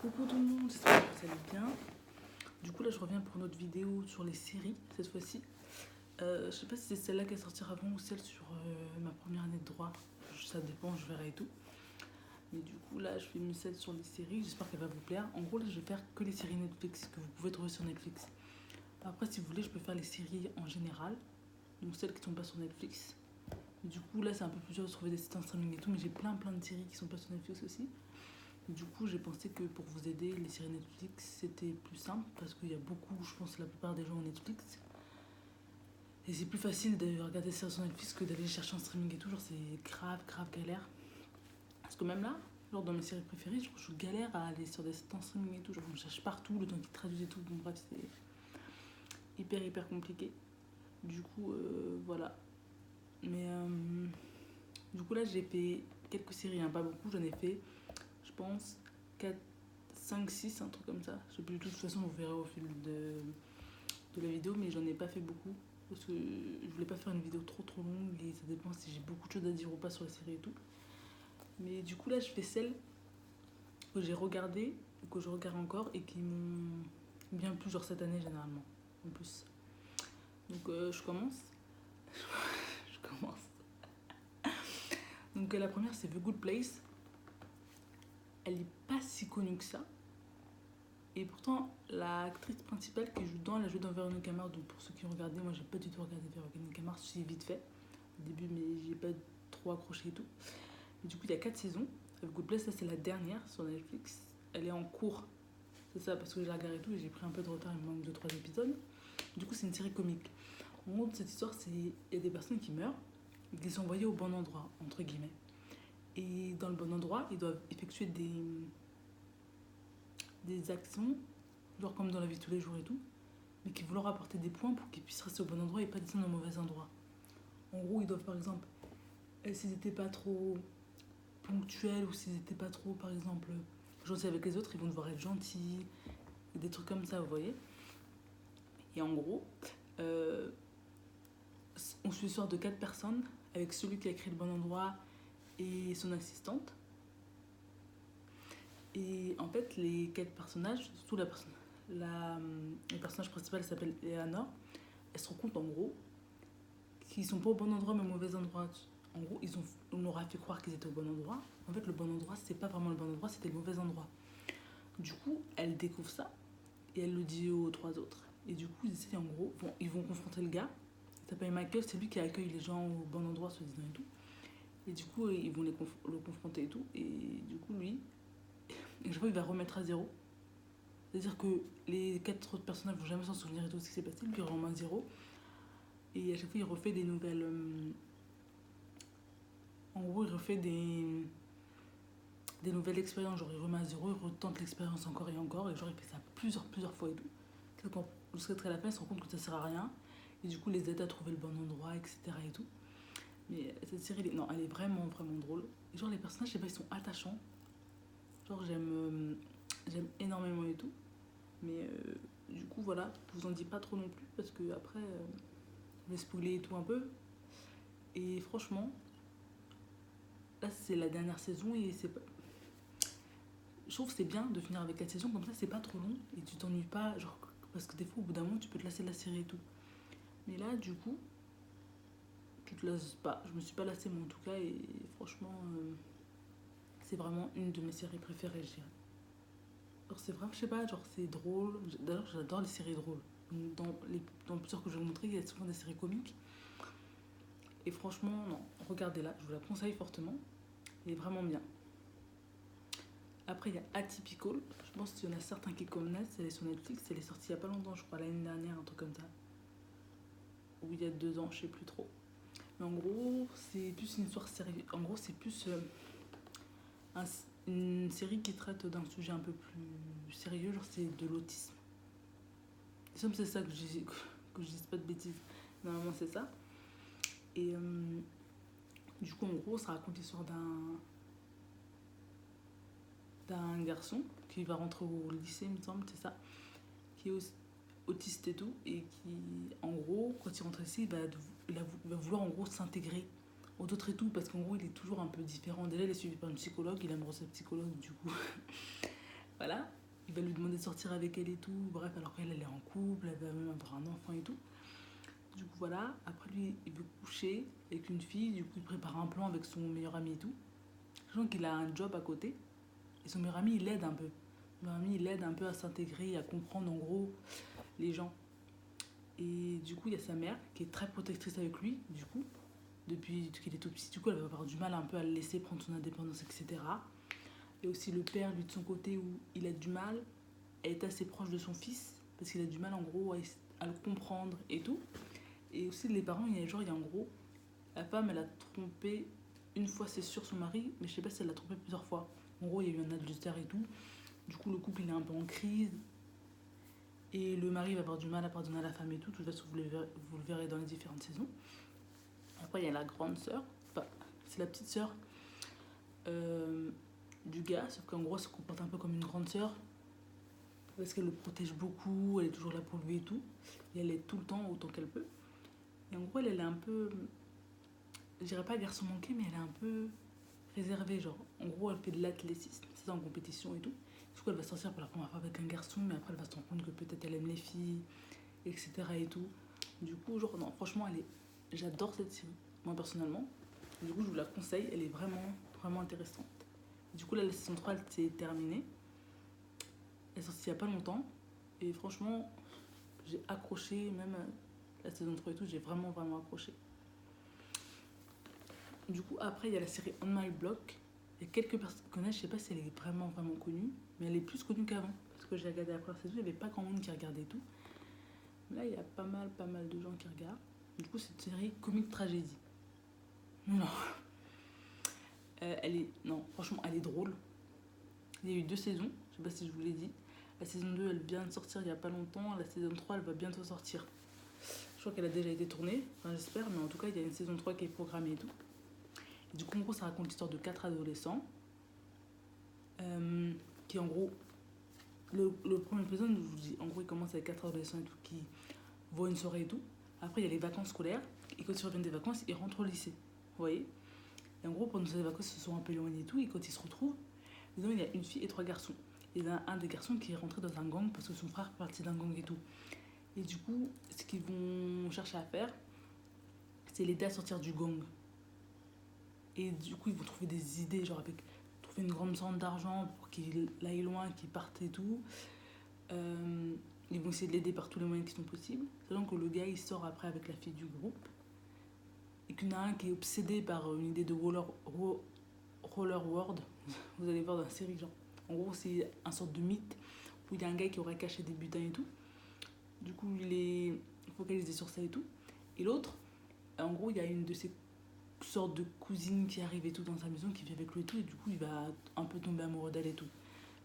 Coucou tout le monde, j'espère que vous allez bien. Du coup là je reviens pour une autre vidéo sur les séries cette fois-ci. Je sais pas si c'est celle-là qui va sortir avant ou celle sur ma première année de droit. Ça dépend, je verrai et tout. Mais du coup là je fais une celle sur les séries, j'espère qu'elle va vous plaire. En gros là je vais faire que les séries Netflix que vous pouvez trouver sur Netflix. Après si vous voulez je peux faire les séries en général, donc celles qui sont pas sur Netflix. Du coup là c'est un peu plus dur de trouver des sites en streaming et tout, mais j'ai plein de séries qui sont pas sur Netflix aussi. Du coup, j'ai pensé que pour vous aider, les séries Netflix, c'était plus simple parce qu'il y a beaucoup, je pense, la plupart des gens ont Netflix. Et c'est plus facile de regarder ça sur Netflix que d'aller chercher en streaming et tout. Genre, c'est grave galère. Parce que même là, genre dans mes séries préférées, je galère à aller sur des sites en streaming et tout. Genre, je cherche partout, le temps qu'ils traduisent et tout. Bon, bref, c'est hyper compliqué. Du coup, voilà. Mais du coup, là, j'ai fait quelques séries, hein, pas beaucoup. J'en ai fait, je pense, 4 5 6 un truc comme ça. Je sais plus du tout, de toute façon, vous verrez au fil de la vidéo, mais j'en ai pas fait beaucoup. Parce que je voulais pas faire une vidéo trop longue et ça dépend si j'ai beaucoup de choses à dire ou pas sur la série et tout. Mais du coup, là, je fais celles que j'ai regardées, que je regarde encore et qui m'ont bien plu, genre cette année généralement. En plus. Donc, je commence. Je commence. Donc, la première, c'est The Good Place. Elle est pas si connue que ça. Et pourtant, l'actrice principale qui joue dedans, elle a joué dans Véronica Mars. Donc pour ceux qui ont regardé, moi j'ai pas du tout regardé Véronica Mars, j'ai vite fait au début, mais j'ai pas trop accroché et tout. Et du coup, il y a 4 saisons. Avec Good Place, ça c'est la dernière sur Netflix. Elle est en cours. C'est ça, parce que j'ai regardé et tout et j'ai pris un peu de retard, il me manque 2-3 épisodes. Du coup, c'est une série comique. En gros, cette histoire, c'est il y a des personnes qui meurent et qui sont envoyées au bon endroit, entre guillemets. Et dans le bon endroit, ils doivent effectuer des actions, genre comme dans la vie de tous les jours et tout, mais qui vont leur apporter des points pour qu'ils puissent rester au bon endroit et pas descendre au mauvais endroit. En gros, ils doivent par exemple, s'ils n'étaient pas trop ponctuels ou s'ils n'étaient pas trop, par exemple, gentils avec les autres, ils vont devoir être gentils, des trucs comme ça, vous voyez. Et en gros, euh, on suit l'histoire de 4 personnes avec celui qui a créé le bon endroit et son assistante. Et en fait, les 4 personnages, surtout le personnage principal s'appelle Eleanor, elle se rend compte en gros qu'ils sont pas au bon endroit mais au mauvais endroit. En gros, on leur a fait croire qu'ils étaient au bon endroit. En fait, le bon endroit, c'est pas vraiment le bon endroit, c'était le mauvais endroit. Du coup, elle découvre ça et elle le dit aux 3 autres. Et du coup, ils essaient en gros, ils vont confronter le gars. Il s'appelle Michael, c'est lui qui accueille les gens au bon endroit, se disant et tout. Et du coup, ils vont le confronter et tout. Et du coup, lui, je vois, il va remettre à zéro. C'est-à-dire que les 4 autres personnages vont jamais s'en souvenir et tout ce qui s'est passé. Lui, il remet à zéro. Et à chaque fois, il refait des nouvelles. En gros, il refait des nouvelles expériences. Genre, il remet à zéro, il retente l'expérience encore et encore. Et genre, il fait ça plusieurs fois et tout. C'est quand jusqu'à la fin, il se rend compte que ça sert à rien. Et du coup, les aide à trouver le bon endroit, etc. et tout. Mais cette série, elle est vraiment drôle. Et genre, les personnages, je sais pas, ils sont attachants. Genre, j'aime énormément et tout. Mais du coup, voilà, je vous en dis pas trop non plus. Parce que après, je vais spoiler et tout un peu. Et franchement, là, c'est la dernière saison et c'est pas, je trouve que c'est bien de finir avec 4 saisons, comme ça c'est pas trop long et tu t'ennuies pas, genre, parce que des fois au bout d'un moment tu peux te lasser de la série et tout. Mais là, du coup, tu te lasses pas. Je me suis pas lassée, mais en tout cas, et franchement, c'est vraiment une de mes séries préférées, je dirais. Alors c'est vraiment, je sais pas, genre c'est drôle. D'ailleurs, j'adore les séries drôles. Dans plusieurs que je vais vous montrer, il y a souvent des séries comiques. Et franchement, non, regardez-la, je vous la conseille fortement. Elle est vraiment bien. Après, il y a Atypical. Je pense qu'il y en a certains qui connaissent. Elle est sur Netflix. Elle est sortie il n'y a pas longtemps, je crois, l'année dernière, un truc comme ça. Ou il y a 2 ans, je sais plus trop. Mais en gros, c'est plus une histoire sérieuse. En gros, c'est plus un- une série qui traite d'un sujet un peu plus sérieux. Genre, c'est de l'autisme. Il semble que c'est ça que je dise pas de bêtises. Normalement, c'est ça. Et du coup, en gros, ça raconte l'histoire d'un garçon qui va rentrer au lycée, il me semble, c'est ça, qui est autiste et tout, et qui, en gros, quand il rentre ici, il va vouloir en gros s'intégrer aux autres et tout, parce qu'en gros, il est toujours un peu différent. Déjà, il est suivi par une psychologue, il aime sa psychologue, du coup, voilà. il va lui demander de sortir avec elle et tout. Bref, alors qu'elle, elle est en couple, elle va même avoir un enfant et tout. Du coup, voilà. Après, lui, il veut coucher avec une fille. Du coup, il prépare un plan avec son meilleur ami et tout. Sachant qu'il a un job à côté. Et son meilleur ami, il l'aide un peu. Son meilleur ami, il l'aide un peu à s'intégrer, à comprendre en gros les gens. Et du coup, il y a sa mère qui est très protectrice avec lui, du coup, depuis qu'il est tout petit. Du coup, elle va avoir du mal un peu à le laisser prendre son indépendance, etc. Et aussi le père, lui, de son côté, où il a du mal à être assez proche de son fils, parce qu'il a du mal, en gros, à le comprendre et tout. Et aussi, les parents, il y a en gros, la femme, elle a trompé une fois, c'est sûr, son mari, mais je sais pas si elle l'a trompé plusieurs fois. En gros, il y a eu un adultère et tout. Du coup, le couple, il est un peu en crise. Et le mari va avoir du mal à pardonner à la femme et tout. De toute façon, vous le verrez dans les différentes saisons. Après, il y a la grande sœur. Enfin, c'est la petite sœur du gars. Sauf qu'en gros, elle se comporte un peu comme une grande sœur. Parce qu'elle le protège beaucoup. Elle est toujours là pour lui et tout. Et elle l'aide tout le temps, autant qu'elle peut. Et en gros, elle est un peu... Je dirais pas garçon manqué, mais elle est un peu réservée. Genre, en gros, elle fait de l'athlétisme. C'est ça, en compétition et tout. Du coup, elle va sortir pour la première fois avec un garçon. Mais après, elle va se rendre compte que peut-être elle aime les filles, etc. et tout. Du coup, genre, non, franchement, j'adore cette série, moi personnellement. Du coup, je vous la conseille, elle est vraiment, vraiment intéressante. Du coup, là, la saison 3, elle s'est terminée. Elle est sortie il n'y a pas longtemps. Et franchement, j'ai accroché, même la saison 3 et tout, j'ai vraiment, vraiment accroché. Du coup, après, il y a la série On My Block. Il y a quelques personnes qui connaissent, je sais pas si elle est vraiment, vraiment connue, mais elle est plus connue qu'avant. Parce que j'ai regardé la première saison, il n'y avait pas grand monde qui regardait tout. Là, il y a pas mal de gens qui regardent. Du coup, c'est une série comique tragédie. Non. Non, franchement, elle est drôle. Il y a eu 2 saisons, je sais pas si je vous l'ai dit. La saison 2, elle vient de sortir il y a pas longtemps. La saison 3, elle va bientôt sortir. Je crois qu'elle a déjà été tournée, enfin j'espère, mais en tout cas, il y a une saison 3 qui est programmée et tout. Et du coup, en gros, ça raconte l'histoire de 4 adolescents. Qui, en gros, le premier épisode, je vous dis, en gros, il commence avec 4 adolescents et tout, qui vont à une soirée et tout. Après, il y a les vacances scolaires. Et quand ils reviennent des vacances, ils rentrent au lycée. Vous voyez? Et en gros, pendant ces vacances, ils se sont un peu éloignés et tout. Et quand ils se retrouvent, disons, il y a une fille et 3 garçons. Et il y a un des garçons qui est rentré dans un gang parce que son frère est parti d'un gang et tout. Et du coup, ce qu'ils vont chercher à faire, c'est l'aider à sortir du gang. Et du coup, ils vont trouver des idées, genre avec trouver une grande somme d'argent pour qu'il aille loin, qu'il parte et tout. Ils vont essayer de l'aider par tous les moyens qui sont possibles. Sachant que le gars, il sort après avec la fille du groupe. Et qu'il y en a un qui est obsédé par une idée de Roller World. Vous allez voir dans la série, genre. En gros, c'est un sorte de mythe où il y a un gars qui aurait caché des butins et tout. Du coup, il est focalisé sur ça et tout. Et l'autre, en gros, il y a une de ces sortes de cousines qui arrive et tout dans sa maison, qui vit avec lui et tout. Et du coup, il va un peu tomber amoureux d'elle et tout.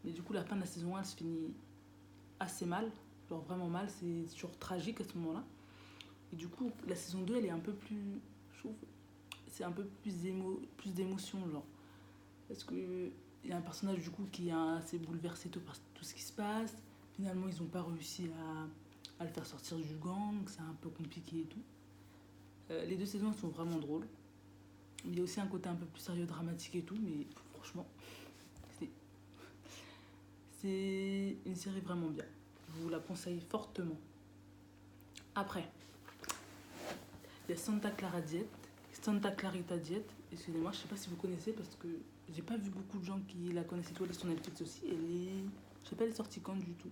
Mais du coup, la fin de la saison 1, elle se finit assez mal. Genre vraiment mal, c'est toujours tragique à ce moment-là. Et du coup, la saison 2, elle est un peu plus... Je trouve, c'est un peu plus d'émotion, genre. Parce que il y a un personnage du coup qui est assez bouleversé tout par tout ce qui se passe. Finalement, ils n'ont pas réussi à le faire sortir du gang, c'est un peu compliqué et tout. Les 2 saisons sont vraiment drôles. Il y a aussi un côté un peu plus sérieux, dramatique et tout, mais franchement, c'est, c'est une série vraiment bien. Je vous la conseille fortement. Après, il y a Santa Clarita Diet. Excusez-moi, je sais pas si vous connaissez parce que j'ai pas vu beaucoup de gens qui la connaissent et tout. Elle est sur Netflix aussi. Je sais pas, elle est sortie quand du tout.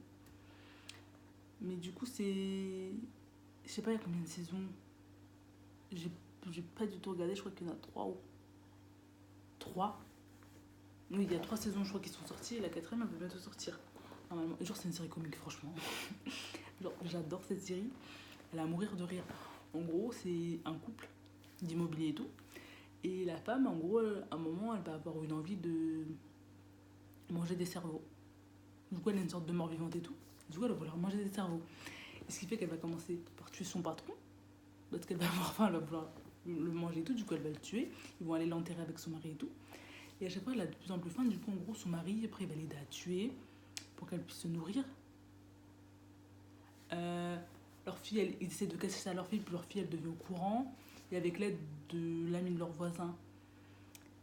Mais du coup, c'est. Je sais pas, il y a combien de saisons. J'ai pas du tout regardé, je crois qu'il y en a 3. Oui, il y a 3 saisons, je crois, qui sont sorties. Et la 4e, elle va bientôt sortir. Normalement. Genre, c'est une série comique, franchement. Genre, j'adore cette série. Elle est à mourir de rire. En gros, c'est un couple d'immobilier et tout. Et la femme, en gros, à un moment, elle va avoir une envie de manger des cerveaux. Du coup, elle a une sorte de mort vivante et tout. Du coup, elle va vouloir manger des cerveaux. Et ce qui fait qu'elle va commencer par tuer son patron. Parce qu'elle va avoir faim, elle va vouloir le manger et tout. Du coup, elle va le tuer. Ils vont aller l'enterrer avec son mari et tout. Et à chaque fois, elle a de plus en plus faim. Du coup, en gros, son mari, après, il va l'aider à tuer pour qu'elle puisse se nourrir. Leur fille, ils essaient de casser ça à leur fille, puis leur fille, elle devient au courant. Et avec l'aide de l'ami de leur voisin,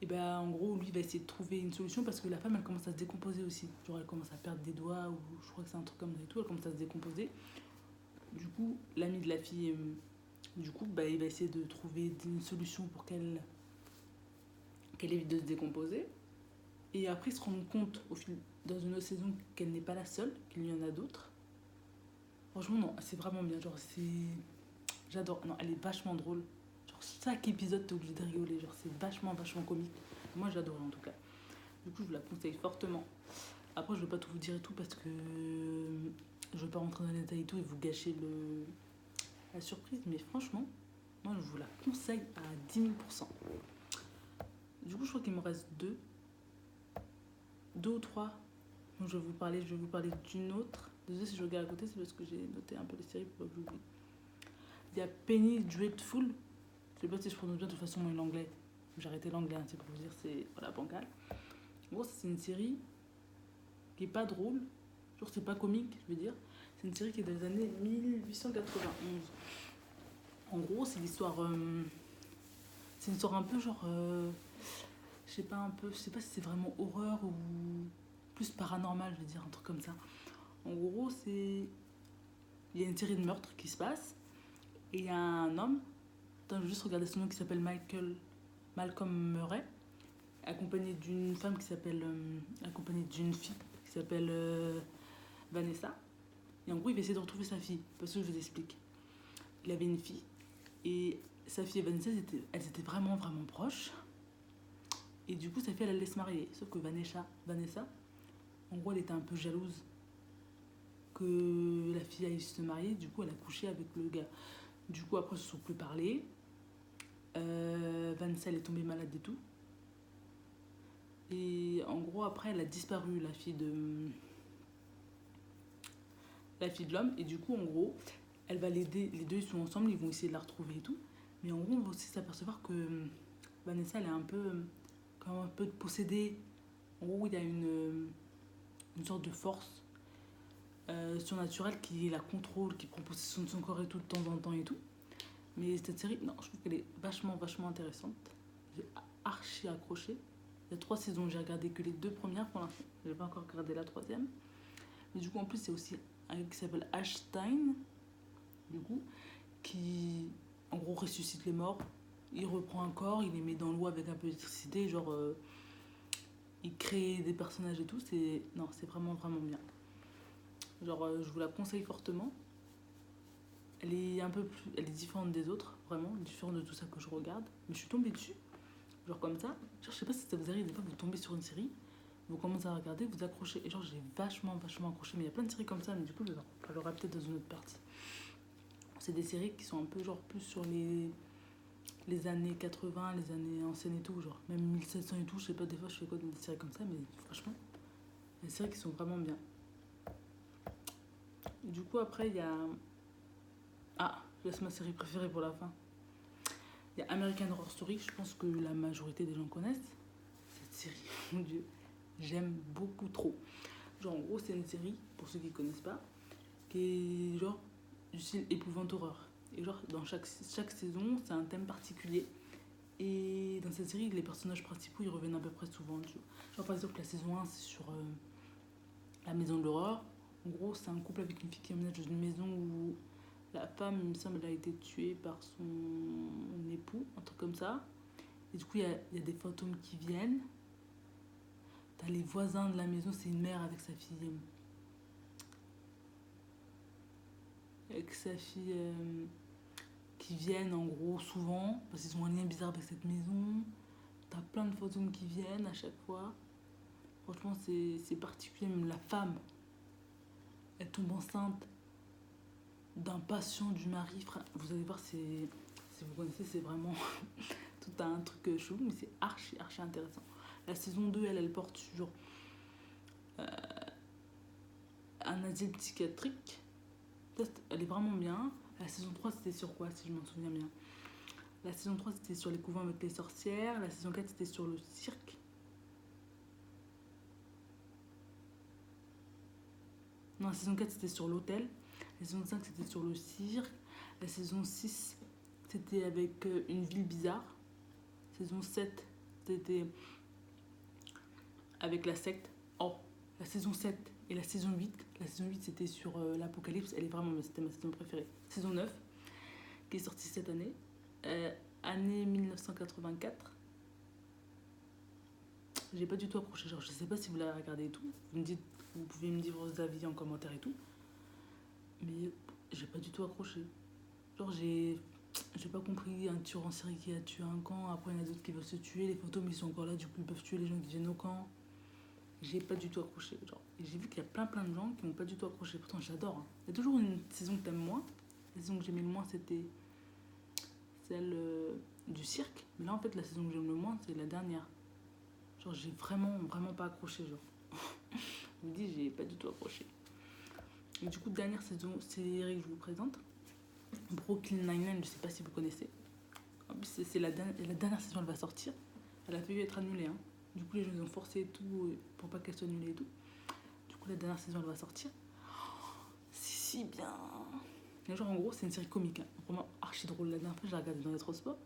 Et ben en gros, lui, il va essayer de trouver une solution parce que la femme, elle commence à se décomposer aussi. Genre, elle commence à perdre des doigts, ou je crois que c'est un truc comme ça et tout, elle commence à se décomposer. Du coup, l'ami de la fille, du coup, bah, il va essayer de trouver une solution pour qu'elle évite de se décomposer. Et après, ils se rendent compte, dans une autre saison, qu'elle n'est pas la seule, qu'il y en a d'autres. Franchement, non, c'est vraiment bien. Genre, c'est. J'adore. Non, elle est vachement drôle. Genre, chaque épisode, t'es obligé de rigoler. Genre, c'est vachement, vachement comique. Moi, j'adore en tout cas. Du coup, je vous la conseille fortement. Après, je ne vais pas tout vous dire et tout parce que je ne veux pas rentrer dans les détails et tout et vous gâcher la surprise. Mais franchement, moi, je vous la conseille à 10 000%. Du coup, je crois qu'il me reste deux ou trois. Donc, je vais vous parler d'une autre. Désolée si je regarde à côté, c'est parce que j'ai noté un peu les séries pour pas que j'oublie. Il y a Penny Dreadful. Je sais pas si je prononce bien, de toute façon, moi, l'anglais. J'ai arrêté l'anglais, hein, c'est pour vous dire, c'est voilà, bancal. En gros, c'est une série qui est pas drôle. Genre, c'est pas comique, je veux dire. C'est une série qui est des années 1891. En gros, c'est l'histoire. C'est une histoire un peu genre. Je sais pas, un peu. Je sais pas si c'est vraiment horreur ou plus paranormal, je veux dire, un truc comme ça. En gros, c'est. Il y a une série de meurtres qui se passe. Et il y a un homme. Attends, je vais juste regarder son nom qui s'appelle Malcolm Murray. Accompagné d'une femme qui s'appelle. Accompagné d'une fille qui s'appelle Vanessa. Et en gros, il va essayer de retrouver sa fille. Parce que je vous explique. Il avait une fille. Et sa fille et Vanessa, elles étaient vraiment, vraiment proches. Et du coup, sa fille, elle allait se marier. Sauf que Vanessa, en gros, elle était un peu jalouse que la fille aille se marier. Du coup, elle a couché avec le gars. Du coup, après, ils se sont plus parlé. Vanessa, elle est tombée malade et tout. Et en gros, après, elle a disparu, la fille de l'homme. Et du coup, en gros, elle va l'aider. Les deux, ils sont ensemble, ils vont essayer de la retrouver et tout. Mais en gros, on va aussi s'apercevoir que Vanessa, elle est un peu, comme un peu possédée. En gros, il y a une sorte de force surnaturelle qui la contrôle, qui prend possession de son corps et tout de temps en temps et tout. Mais cette série, non, je trouve qu'elle est vachement, vachement intéressante. J'ai archi accroché. Il y a 3 saisons, j'ai regardé que les 2 premières pour l'instant. Je n'ai pas encore regardé la troisième. Mais du coup, en plus, c'est aussi un gars qui s'appelle Ashstein, du coup, qui, en gros, ressuscite les morts. Il reprend un corps, il les met dans l'eau avec un peu d'électricité, genre, il crée des personnages et tout. Non, c'est vraiment, vraiment bien. Genre, je vous la conseille fortement. Elle est un peu plus, elle est différente des autres, vraiment, différente de tout ça que je regarde. Mais je suis tombée dessus, genre comme ça. Genre, je sais pas si ça vous arrive, des fois, vous tombez sur une série, vous commencez à regarder, vous accrochez. Et genre, j'ai vachement, vachement accroché. Mais il y a plein de séries comme ça, mais du coup, je en parlerai peut-être dans une autre partie. C'est des séries qui sont un peu, genre, plus sur les années 80, les années anciennes et tout, genre, même 1700 et tout. Je sais pas, des fois, je fais quoi dans des séries comme ça, mais franchement, des séries qui sont vraiment bien. Et du coup, après, il y a. Ah, je laisse ma série préférée pour la fin. Il y a American Horror Story, je pense que la majorité des gens connaissent. Cette série, mon Dieu, j'aime beaucoup trop. Genre, en gros, c'est une série, pour ceux qui ne connaissent pas, qui est genre du style épouvante horreur. Et genre, dans chaque saison, c'est un thème particulier. Et dans cette série, les personnages principaux, ils reviennent à peu près souvent. Tu vois. Genre, par exemple, la saison 1, c'est sur la maison de l'horreur. En gros, c'est un couple avec une fille qui emménage dans une maison où la femme, il me semble, elle a été tuée par son époux, un truc comme ça. Et du coup, il y a des fantômes qui viennent. T'as les voisins de la maison, c'est une mère avec sa fille. Qui viennent en gros souvent, parce qu'ils ont un lien bizarre avec cette maison. T'as plein de fantômes qui viennent à chaque fois. Franchement, c'est particulier. Même la femme, elle tombe enceinte d'un patient du mari. Vous allez voir, si vous connaissez, c'est vraiment tout un truc chelou, mais c'est archi, archi intéressant. La saison 2, elle porte sur un asile psychiatrique. Elle est vraiment bien. La saison 3, c'était sur quoi, si je m'en souviens bien? La saison 3, c'était sur les couvents avec les sorcières. La saison 4, c'était sur le cirque. Non, la saison 4, c'était sur l'hôtel. La saison 5, c'était sur le cirque. La saison 6, c'était avec une ville bizarre. Saison 7, C'était avec la secte. Oh, la saison 7 et la saison 8. La saison 8, c'était sur l'Apocalypse. C'était ma saison préférée. Saison 9, qui est sortie cette année. Année 1984. J'ai pas du tout accroché. Genre, je sais pas si vous l'avez regardé et tout. Vous pouvez me dire vos avis en commentaire et tout. Mais j'ai pas du tout accroché. Genre, j'ai pas compris un tueur en série qui a tué un camp. Après, il y en a d'autres qui veulent se tuer. Les fantômes, ils sont encore là. Du coup, ils peuvent tuer les gens qui viennent au camp. J'ai pas du tout accroché. Genre. Et j'ai vu qu'il y a plein de gens qui n'ont pas du tout accroché. Pourtant, j'adore. Hein. Il y a toujours une saison que t'aimes moins. La saison que j'aimais le moins, c'était celle du cirque. Mais là, en fait, la saison que j'aime le moins, c'est la dernière. Genre, j'ai vraiment pas accroché. Genre. Je me dis, j'ai pas du tout accroché. Et du coup, dernière saison, série que je vous présente. Brooklyn Nine-Nine, je sais pas si vous connaissez. En plus, c'est la dernière saison, elle va sortir. Elle a failli être annulée. Hein. Du coup, les gens ils ont forcé et tout pour pas qu'elle soit annulée et tout. Du coup, la dernière saison, elle va sortir. C'est si bien. Et genre, en gros, c'est une série comique. Hein. Vraiment archi drôle. La dernière fois, je l'ai regardée dans les transports.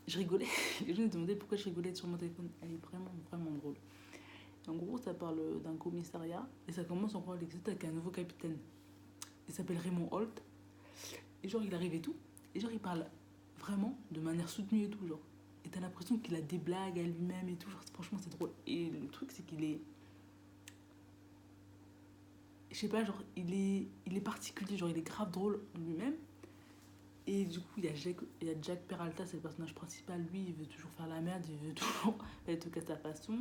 Je rigolais. Les gens me demandaient pourquoi je rigolais sur mon téléphone. Elle est vraiment drôle. Et en gros, ça parle d'un commissariat. Et ça commence en gros avec un nouveau capitaine. Il s'appelle Raymond Holt. Et genre, il arrive et tout. Et genre, il parle vraiment de manière soutenue et tout. Genre. Et t'as l'impression qu'il a des blagues à lui-même et tout. Genre, franchement, c'est drôle. Et le truc, c'est qu'il est. Je sais pas, genre, il est particulier. Genre, il est grave drôle lui-même. Et du coup, il y a Jack Peralta, c'est le personnage principal. Lui, il veut toujours faire la merde. Il veut toujours faire des trucs à sa façon.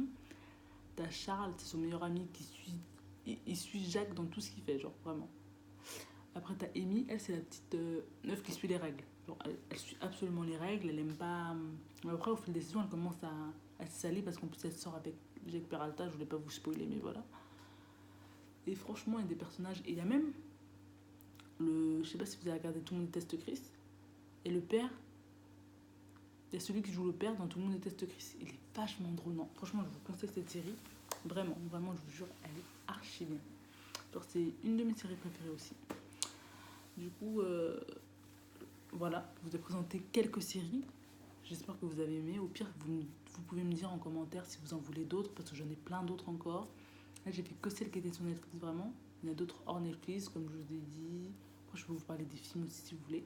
T'as Charles, c'est son meilleur ami qui suit. Il suit Jacques dans tout ce qu'il fait, genre, vraiment. Après, t'as Amy, elle, c'est la petite meuf qui suit les règles. Genre, elle suit absolument les règles, elle aime pas. Mais après, au fil des saisons, elle commence à se salir parce qu'en plus, elle sort avec Jake Peralta. Je voulais pas vous spoiler, mais voilà. Et franchement, il y a des personnages. Et il y a même le. Je sais pas si vous avez regardé Tout le monde déteste Chris. Et le père. Il y a celui qui joue le père dans Tout le monde déteste Chris. Il est vachement drôle. Non, franchement, je vous conseille cette série. Vraiment, je vous jure, elle est archi bien. Genre, c'est une de mes séries préférées aussi. Du coup, voilà, je vous ai présenté quelques séries. J'espère que vous avez aimé. Au pire, vous pouvez me dire en commentaire si vous en voulez d'autres, parce que j'en ai plein d'autres encore. Là, j'ai fait que celles qui étaient sur Netflix, vraiment. Il y en a d'autres hors Netflix, comme je vous ai dit. Après, je peux vous parler des films aussi si vous voulez.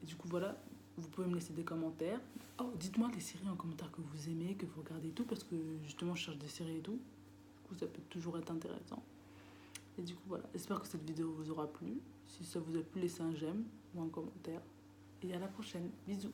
Et du coup, voilà, vous pouvez me laisser des commentaires. Oh, dites-moi les séries en commentaire que vous aimez, que vous regardez et tout, parce que justement, je cherche des séries et tout. Du coup, ça peut toujours être intéressant. Et du coup, voilà, j'espère que cette vidéo vous aura plu. Si ça vous a plu, laissez un j'aime ou un commentaire. Et à la prochaine. Bisous.